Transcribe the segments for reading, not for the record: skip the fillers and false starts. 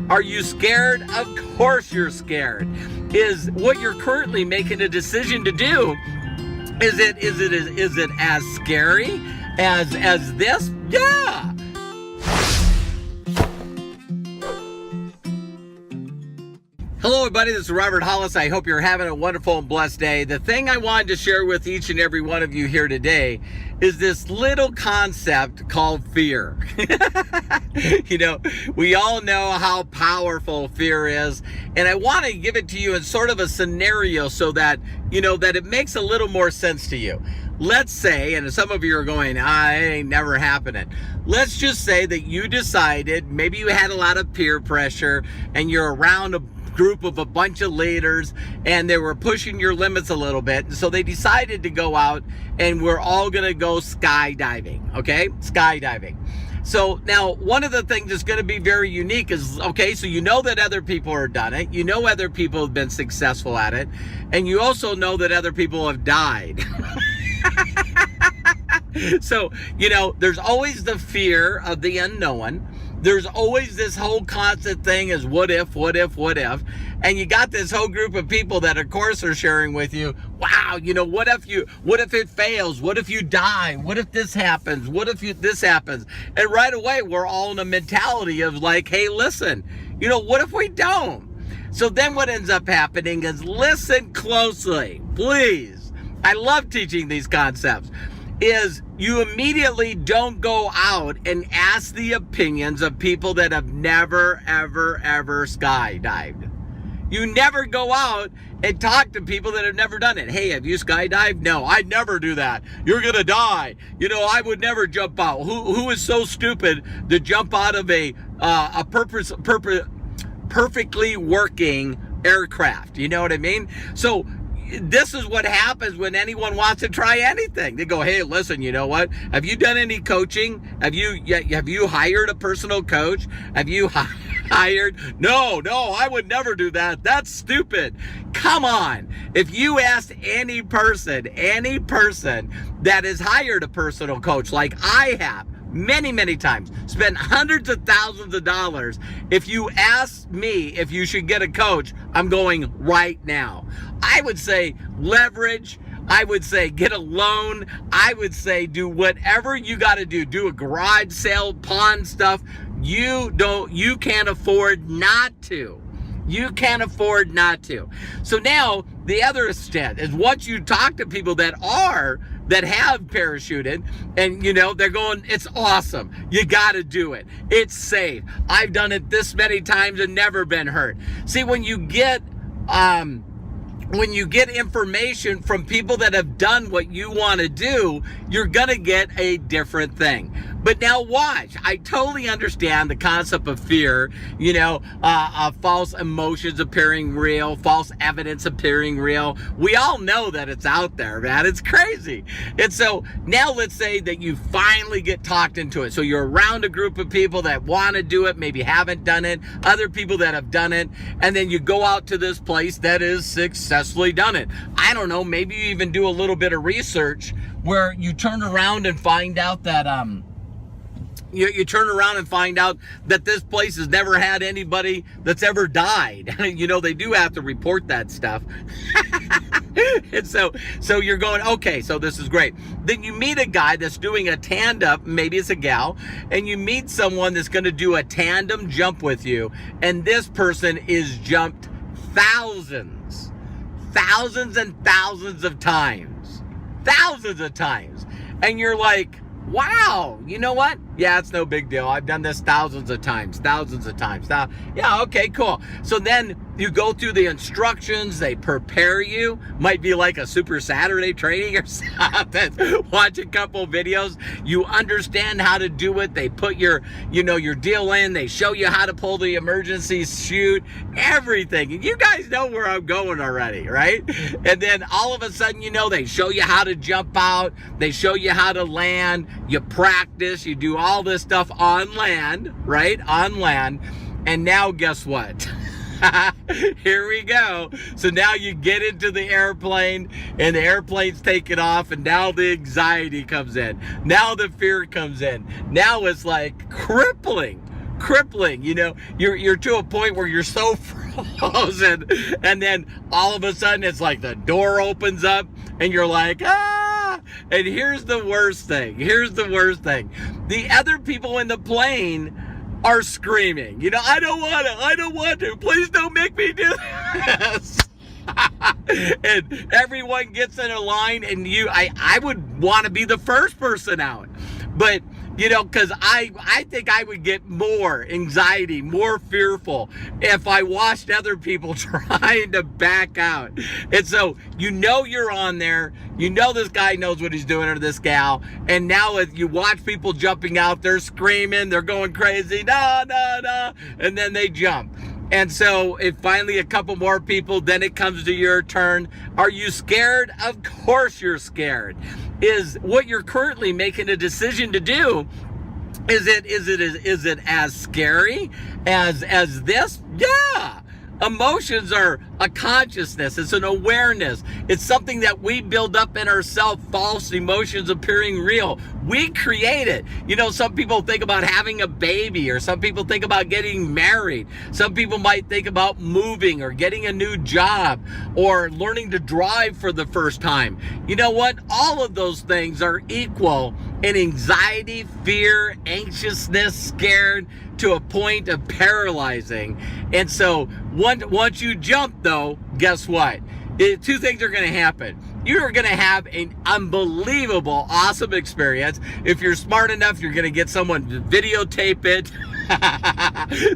Are you scared? Of course you're scared. Is what you're currently making a decision to do, is it as scary as this? Yeah. Hello everybody, this is Robert Hollis. I hope you're having a wonderful and blessed day. The thing I wanted to share with each and every one of you here today is this little concept called fear. You know, we all know how powerful fear is, and I want to give it to you in sort of a scenario so that, you know, that it makes a little more sense to you. Let's say, and some of you are going, it ain't never happening. Let's just say that you decided, maybe you had a lot of peer pressure and you're around a group of a bunch of leaders and they were pushing your limits a little bit. So they decided to go out and we're all going to go skydiving. Okay. Skydiving. So now one of the things that's going to be very unique is, okay, so you know that other people have done it. You know other people have been successful at it. And you also know that other people have died. So, you know, there's always the fear of the unknown. There's always this whole constant thing is what if, and you got this whole group of people that of course are sharing with you, wow, you know, what if it fails? What if you die? What if this happens? What if this happens? And right away, we're all in a mentality of like, hey, listen, you know, what if we don't? So then what ends up happening is, listen closely, please. I love teaching these concepts. Is you immediately don't go out and ask the opinions of people that have never, ever skydived. You never go out and talk to people that have never done it. Hey, have you skydived? No, I'd never do that. You're gonna die. You know, I would never jump out. Who is so stupid to jump out of a perfectly working aircraft? You know what I mean? So this is what happens when anyone wants to try anything. They go, hey, listen, you know what? Have you done any coaching? Have you hired a personal coach? Have you hired? No, I would never do that. That's stupid. Come on. If you asked any person that has hired a personal coach like I have, many times, spent hundreds of thousands of dollars. If you ask me if you should get a coach, I'm going right now. I would say leverage. I would say get a loan. I would say do whatever you got to do. Do a garage sale, pawn stuff. You can't afford not to. You can't afford not to. So now the other extent is once you talk to people that have parachuted and, you know, they're going, it's awesome. You got to do it. It's safe. I've done it this many times and never been hurt. See, when you get information from people that have done what you want to do, you're going to get a different thing. But now watch. I totally understand the concept of fear, you know, false emotions appearing real, false evidence appearing real. We all know that it's out there, man. It's crazy. And so now let's say that you finally get talked into it. So you're around a group of people that want to do it, maybe haven't done it, other people that have done it, and then you go out to this place that is successfully done it. I don't know, maybe you even do a little bit of research where you turn around and find out that you turn around and find out that this place has never had anybody that's ever died. You know, they do have to report that stuff. And so you're going, okay, so this is great. Then you meet a guy that's doing a tandem, maybe it's a gal, and you meet someone that's going to do a tandem jump with you, and this person is jumped thousands and thousands of times. And you're like, wow, you know what? Yeah, it's no big deal. I've done this thousands of times. Now, yeah, okay, cool. So then you go through the instructions. They prepare you. Might be like a Super Saturday training or something. Watch a couple videos. You understand how to do it. They put your deal in. They show you how to pull the emergency chute, everything. And you guys know where I'm going already, right? And then all of a sudden, you know, they show you how to jump out. They show you how to land. You practice. You do all this stuff on land, right? On land. And now guess what? Here we go. So now you get into the airplane and the airplane's taking off, and now the anxiety comes in. Now the fear comes in. Now it's like crippling. crippling. You're to a point where you're so frozen, and then all of a sudden it's like the door opens up and you're like, ah. And here's the worst thing. The other people in the plane are screaming, I don't want to, please don't make me do this. And everyone gets in a line, and I would want to be the first person out. But, because I think I would get more anxiety, more fearful if I watched other people trying to back out. And so, you're on there, this guy knows what he's doing, or this gal, and now as you watch people jumping out, they're screaming, they're going crazy, no, and then they jump. And so if finally a couple more people, then it comes to your turn. Are you scared? Of course you're scared. Is what you're currently making a decision to do, is it as scary as this? Yeah. Emotions are a consciousness. It's an awareness. It's something that we build up in ourselves, false emotions appearing real. We create it. Some people think about having a baby, or some people think about getting married. Some people might think about moving or getting a new job or learning to drive for the first time. You know what? All of those things are equal in anxiety, fear, anxiousness, scared, to a point of paralyzing. And so once you jump, though, guess what? Two things are going to happen. You are going to have an unbelievable, awesome experience. If you're smart enough, you're going to get someone to videotape it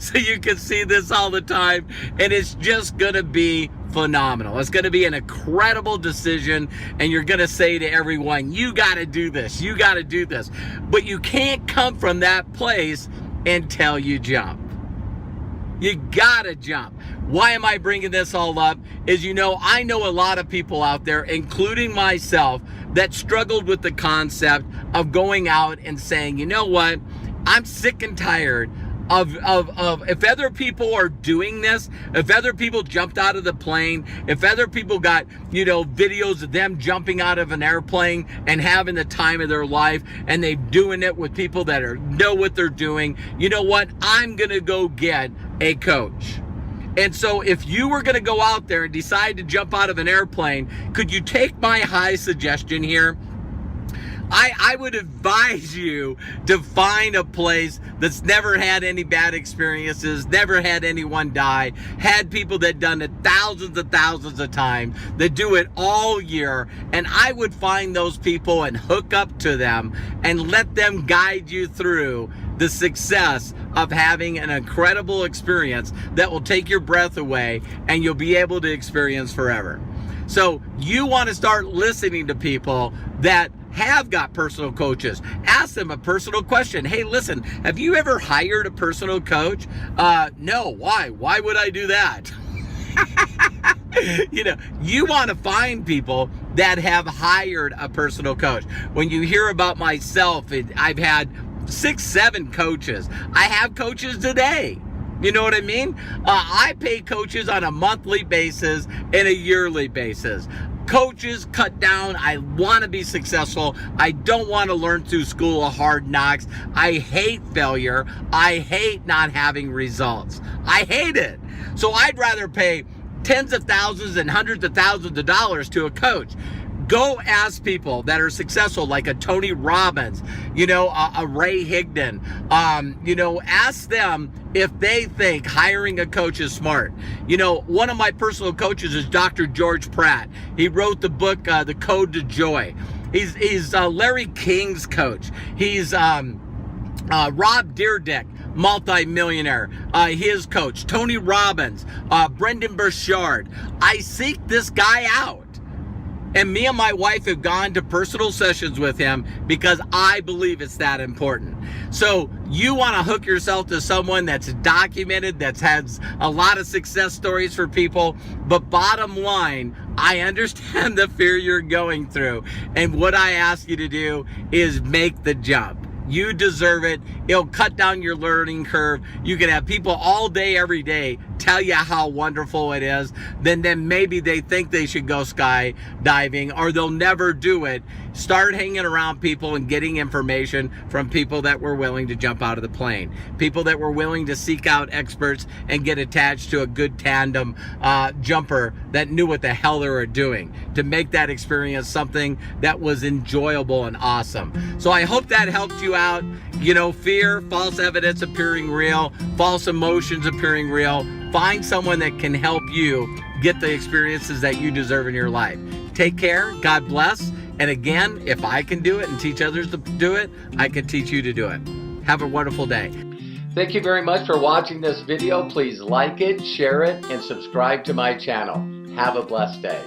so you can see this all the time. And it's just going to be phenomenal. It's going to be an incredible decision, and you're going to say to everyone, you got to do this. You got to do this. But you can't come from that place until you jump. You gotta jump. Why am I bringing this all up? Is I know a lot of people out there, including myself, that struggled with the concept of going out and saying, you know what? I'm sick and tired of if other people are doing this, if other people jumped out of the plane, if other people got, videos of them jumping out of an airplane and having the time of their life, and they're doing it with people that know what they're doing, you know what? I'm going to go get a coach. And so if you were going to go out there and decide to jump out of an airplane, could you take my high suggestion here? I would advise you to find a place that's never had any bad experiences, never had anyone die, had people that done it thousands of times, that do it all year. And I would find those people and hook up to them and let them guide you through the success of having an incredible experience that will take your breath away and you'll be able to experience forever. So you want to start listening to people that have got personal coaches. Ask them a personal question. Hey, listen, have you ever hired a personal coach? No. Why? Why would I do that? You want to find people that have hired a personal coach. When you hear about myself, I've had 6-7 coaches. I have coaches today. You know what I mean? I pay coaches on a monthly basis and a yearly basis. Coaches cut down. I want to be successful. I don't want to learn through school of hard knocks. I hate failure. I hate not having results. I hate it. So I'd rather pay tens of thousands and hundreds of thousands of dollars to a coach. Go ask people that are successful, like a Tony Robbins, a Ray Higdon. Ask them if they think hiring a coach is smart. One of my personal coaches is Dr. George Pratt. He wrote the book, The Code to Joy. He's Larry King's coach. He's Rob Dyrdek, multi-millionaire, his coach. Tony Robbins, Brendan Burchard. I seek this guy out. And me and my wife have gone to personal sessions with him because I believe it's that important. So you want to hook yourself to someone that's documented, that has a lot of success stories for people. But bottom line, I understand the fear you're going through. And what I ask you to do is make the jump. You deserve it. It'll cut down your learning curve. You can have people all day, every day tell you how wonderful it is, then maybe they think they should go skydiving, or they'll never do it. Start hanging around people and getting information from people that were willing to jump out of the plane, people that were willing to seek out experts and get attached to a good tandem jumper that knew what the hell they were doing, to make that experience something that was enjoyable and awesome. So I hope that helped you out. You know, fear, false evidence appearing real, false emotions appearing real. Find someone that can help you get the experiences that you deserve in your life. Take care. God bless. And again, if I can do it and teach others to do it, I can teach you to do it. Have a wonderful day. Thank you very much for watching this video. Please like it, share it, and subscribe to my channel. Have a blessed day.